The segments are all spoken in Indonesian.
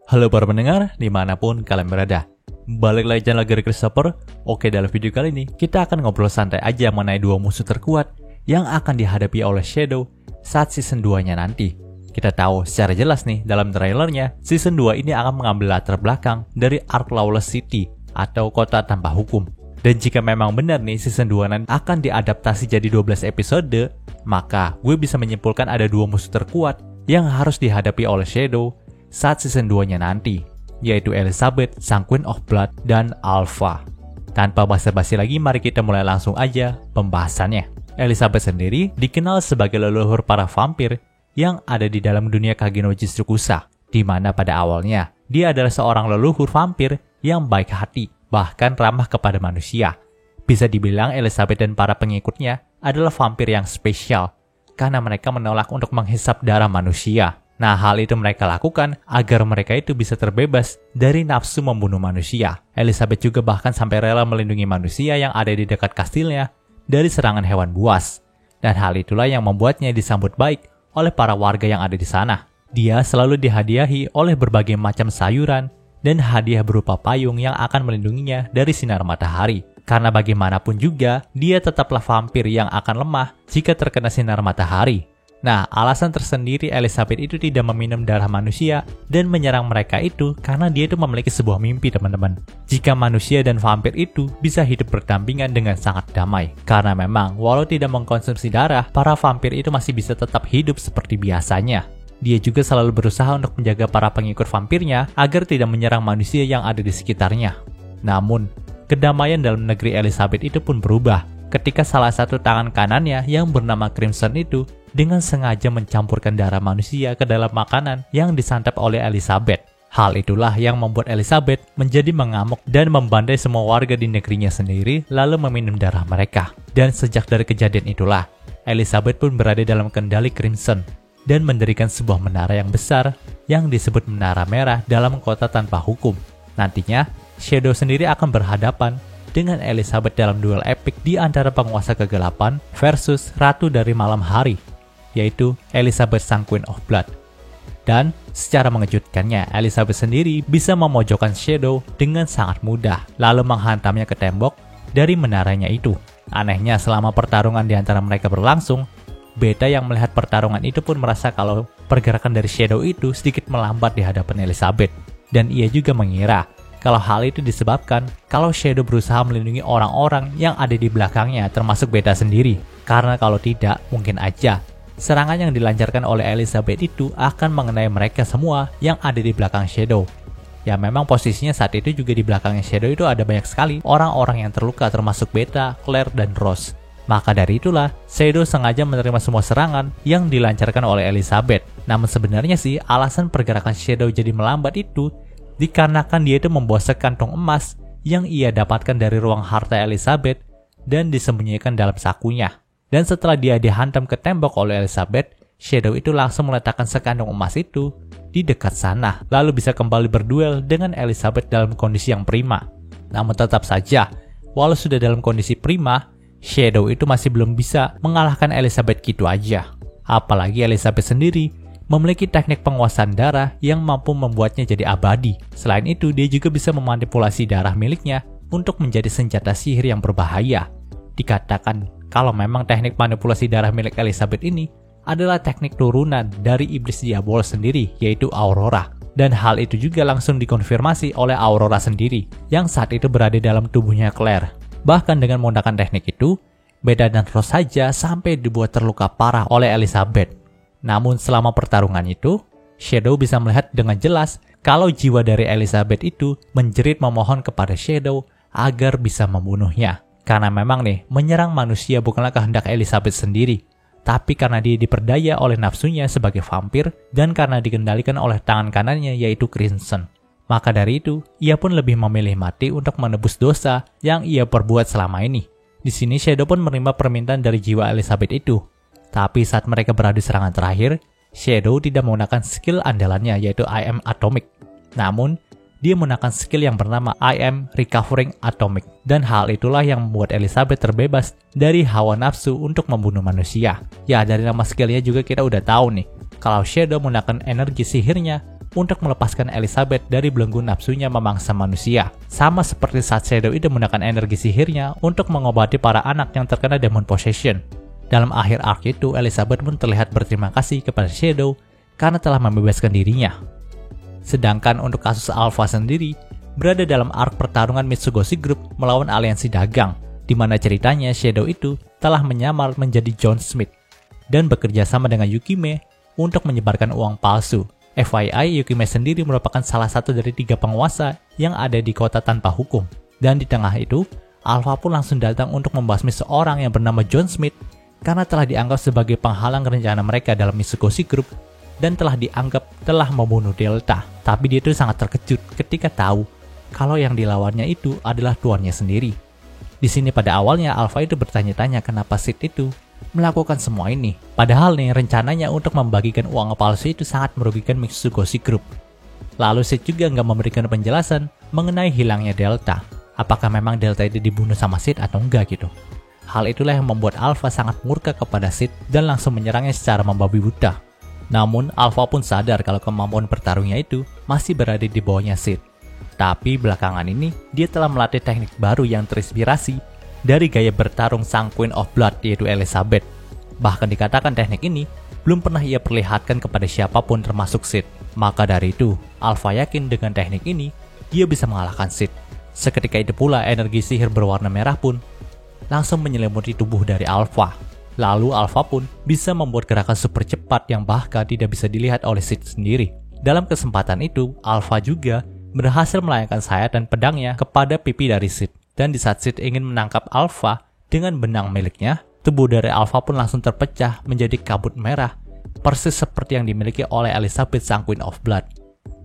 Halo para pendengar, dimanapun kalian berada. Balik lagi channel Gary Christopher. Oke, dalam video kali ini, kita akan ngobrol santai aja mengenai dua musuh terkuat yang akan dihadapi oleh Shadow saat season 2-nya nanti. Kita tahu secara jelas nih, dalam trailernya, season 2 ini akan mengambil latar belakang dari Ark Lawless City atau kota tanpa hukum. Dan jika memang benar nih season 2 nanti akan diadaptasi jadi 12 episode, maka gue bisa menyimpulkan ada dua musuh terkuat yang harus dihadapi oleh Shadow saat season 2-nya nanti, yaitu Elizabeth, sang Queen of Blood, dan Alpha. Tanpa basa-basi lagi, mari kita mulai langsung aja pembahasannya. Elizabeth sendiri dikenal sebagai leluhur para vampir yang ada di dalam dunia Kage no Jitsukusa, di mana pada awalnya dia adalah seorang leluhur vampir yang baik hati, bahkan ramah kepada manusia. Bisa dibilang Elizabeth dan para pengikutnya adalah vampir yang spesial, karena mereka menolak untuk menghisap darah manusia. Nah, hal itu mereka lakukan agar mereka itu bisa terbebas dari nafsu membunuh manusia. Elizabeth juga bahkan sampai rela melindungi manusia yang ada di dekat kastilnya dari serangan hewan buas. Dan hal itulah yang membuatnya disambut baik oleh para warga yang ada di sana. Dia selalu dihadiahi oleh berbagai macam sayuran dan hadiah berupa payung yang akan melindunginya dari sinar matahari. Karena bagaimanapun juga, dia tetaplah vampir yang akan lemah jika terkena sinar matahari. Nah, alasan tersendiri Elizabeth itu tidak meminum darah manusia dan menyerang mereka itu karena dia itu memiliki sebuah mimpi, teman-teman. Jika manusia dan vampir itu bisa hidup berdampingan dengan sangat damai. Karena memang, walau tidak mengkonsumsi darah, para vampir itu masih bisa tetap hidup seperti biasanya. Dia juga selalu berusaha untuk menjaga para pengikut vampirnya agar tidak menyerang manusia yang ada di sekitarnya. Namun, kedamaian dalam negeri Elizabeth itu pun berubah ketika salah satu tangan kanannya yang bernama Crimson itu dengan sengaja mencampurkan darah manusia ke dalam makanan yang disantap oleh Elizabeth. Hal itulah yang membuat Elizabeth menjadi mengamuk dan membandai semua warga di negerinya sendiri lalu meminum darah mereka. Dan sejak dari kejadian itulah, Elizabeth pun berada dalam kendali Crimson dan mendirikan sebuah menara yang besar yang disebut Menara Merah dalam kota tanpa hukum. Nantinya, Shadow sendiri akan berhadapan dengan Elizabeth dalam duel epik di antara penguasa kegelapan versus Ratu dari Malam Hari, yaitu Elizabeth sang Queen of Blood. Dan secara mengejutkannya, Elizabeth sendiri bisa memojokkan Shadow dengan sangat mudah, lalu menghantamnya ke tembok dari menaranya itu. Anehnya, selama pertarungan di antara mereka berlangsung, Beta yang melihat pertarungan itu pun merasa kalau pergerakan dari Shadow itu sedikit melambat di hadapan Elizabeth. Dan ia juga mengira kalau hal itu disebabkan kalau Shadow berusaha melindungi orang-orang yang ada di belakangnya, termasuk Beta sendiri. Karena kalau tidak, mungkin aja serangan yang dilancarkan oleh Elizabeth itu akan mengenai mereka semua yang ada di belakang Shadow. Ya memang posisinya saat itu juga di belakangnya Shadow itu ada banyak sekali orang-orang yang terluka, termasuk Beta, Claire, dan Rose. Maka dari itulah, Shadow sengaja menerima semua serangan yang dilancarkan oleh Elizabeth. Namun sebenarnya sih, alasan pergerakan Shadow jadi melambat itu dikarenakan dia itu membawa sekantong emas yang ia dapatkan dari ruang harta Elizabeth dan disembunyikan dalam sakunya. Dan setelah dia dihantam ke tembok oleh Elizabeth, Shadow itu langsung meletakkan sekantong emas itu di dekat sana, lalu bisa kembali berduel dengan Elizabeth dalam kondisi yang prima. Namun tetap saja, walau sudah dalam kondisi prima, Shadow itu masih belum bisa mengalahkan Elizabeth gitu aja. Apalagi Elizabeth sendiri memiliki teknik penguasaan darah yang mampu membuatnya jadi abadi. Selain itu, dia juga bisa memanipulasi darah miliknya untuk menjadi senjata sihir yang berbahaya. Dikatakan kalau memang teknik manipulasi darah milik Elizabeth ini adalah teknik turunan dari iblis Diabol sendiri, yaitu Aurora. Dan hal itu juga langsung dikonfirmasi oleh Aurora sendiri, yang saat itu berada dalam tubuhnya Claire. Bahkan dengan menggunakan teknik itu, Beta dan Rose saja sampai dibuat terluka parah oleh Elizabeth. Namun selama pertarungan itu, Shadow bisa melihat dengan jelas kalau jiwa dari Elizabeth itu menjerit memohon kepada Shadow agar bisa membunuhnya. Karena memang nih, menyerang manusia bukanlah kehendak Elizabeth sendiri, tapi karena dia diperdaya oleh nafsunya sebagai vampir dan karena dikendalikan oleh tangan kanannya yaitu Crimson. Maka dari itu, ia pun lebih memilih mati untuk menebus dosa yang ia perbuat selama ini. Di sini Shadow pun menerima permintaan dari jiwa Elizabeth itu. Tapi saat mereka beradu serangan terakhir, Shadow tidak menggunakan skill andalannya yaitu I Am Atomic. Namun, dia menggunakan skill yang bernama I Am Recovering Atomic. Dan hal itulah yang membuat Elizabeth terbebas dari hawa nafsu untuk membunuh manusia. Ya, dari nama skillnya juga kita udah tahu nih, kalau Shadow menggunakan energi sihirnya untuk melepaskan Elizabeth dari belenggu nafsunya memangsa manusia. Sama seperti saat Shadow itu menggunakan energi sihirnya untuk mengobati para anak yang terkena demon possession. Dalam akhir arc itu, Elizabeth pun terlihat berterima kasih kepada Shadow karena telah membebaskan dirinya. Sedangkan untuk kasus Alpha sendiri, berada dalam arc pertarungan Mitsugoshi Group melawan aliansi dagang, di mana ceritanya Shadow itu telah menyamar menjadi John Smith dan bekerja sama dengan Yukime untuk menyebarkan uang palsu. FYI, Yukime sendiri merupakan salah satu dari 3 penguasa yang ada di kota tanpa hukum. Dan di tengah itu, Alpha pun langsung datang untuk membasmi seorang yang bernama John Smith karena telah dianggap sebagai penghalang rencana mereka dalam Mitsugoshi Group dan telah dianggap telah membunuh Delta. Tapi dia itu sangat terkejut ketika tahu kalau yang dilawannya itu adalah tuannya sendiri. Di sini pada awalnya Alpha itu bertanya-tanya kenapa Sid itu melakukan semua ini. Padahal nih rencananya untuk membagikan uang palsu itu sangat merugikan Mitsugoshi Group. Lalu Sid juga nggak memberikan penjelasan mengenai hilangnya Delta. Apakah memang Delta itu dibunuh sama Sid atau enggak gitu. Hal itulah yang membuat Alpha sangat murka kepada Sid dan langsung menyerangnya secara membabi buta. Namun Alpha pun sadar kalau kemampuan bertarungnya itu masih berada di bawahnya Sid. Tapi belakangan ini, dia telah melatih teknik baru yang terinspirasi dari gaya bertarung sang Queen of Blood yaitu Elizabeth. Bahkan dikatakan teknik ini belum pernah ia perlihatkan kepada siapapun termasuk Sid. Maka dari itu, Alpha yakin dengan teknik ini, dia bisa mengalahkan Sid. Seketika itu pula energi sihir berwarna merah pun langsung menyelimuti tubuh dari Alpha. Lalu Alpha pun bisa membuat gerakan super cepat yang bahkan tidak bisa dilihat oleh Sid sendiri. Dalam kesempatan itu, Alpha juga berhasil melayangkan sayap dan pedangnya kepada pipi dari Sid. Dan di saat Sid ingin menangkap Alpha dengan benang miliknya, tubuh dari Alpha pun langsung terpecah menjadi kabut merah, persis seperti yang dimiliki oleh Elizabeth sang Queen of Blood.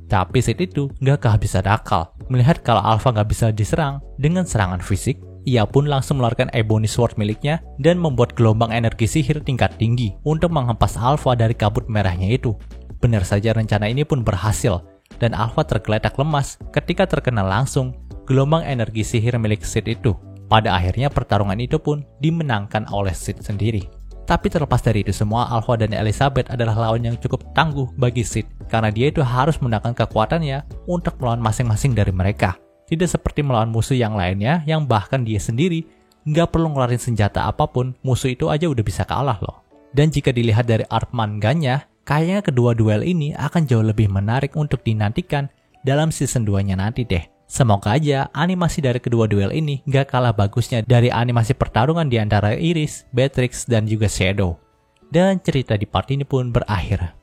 Tapi Sid itu nggak kehabisan akal. Melihat kalau Alpha nggak bisa diserang dengan serangan fisik, ia pun langsung mengeluarkan Ebony Sword miliknya dan membuat gelombang energi sihir tingkat tinggi untuk menghempas Alpha dari kabut merahnya itu. Benar saja rencana ini pun berhasil, dan Alpha tergeletak lemas ketika terkena langsung gelombang energi sihir milik Sid itu. Pada akhirnya pertarungan itu pun dimenangkan oleh Sid sendiri. Tapi terlepas dari itu semua, Alpha dan Elizabeth adalah lawan yang cukup tangguh bagi Sid karena dia itu harus menggunakan kekuatannya untuk melawan masing-masing dari mereka. Tidak seperti melawan musuh yang lainnya yang bahkan dia sendiri nggak perlu ngeluarin senjata apapun, musuh itu aja udah bisa kalah loh. Dan jika dilihat dari art manganya, kayaknya kedua duel ini akan jauh lebih menarik untuk dinantikan dalam season 2-nya nanti deh. Semoga aja animasi dari kedua duel ini gak kalah bagusnya dari animasi pertarungan di antara Iris, Beatrix, dan juga Shadow. Dan cerita di part ini pun berakhir.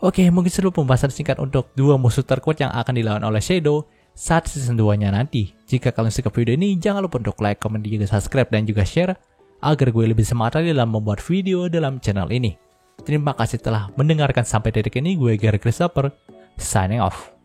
Oke, mungkin seluruh pembahasan singkat untuk 2 musuh terkuat yang akan dilawan oleh Shadow saat season 2-nya nanti. Jika kalian suka video ini, jangan lupa untuk like, komen, juga subscribe, dan juga share agar gue lebih semangat lagi dalam membuat video dalam channel ini. Terima kasih telah mendengarkan sampai detik ini. Gue Gary Christopher, signing off.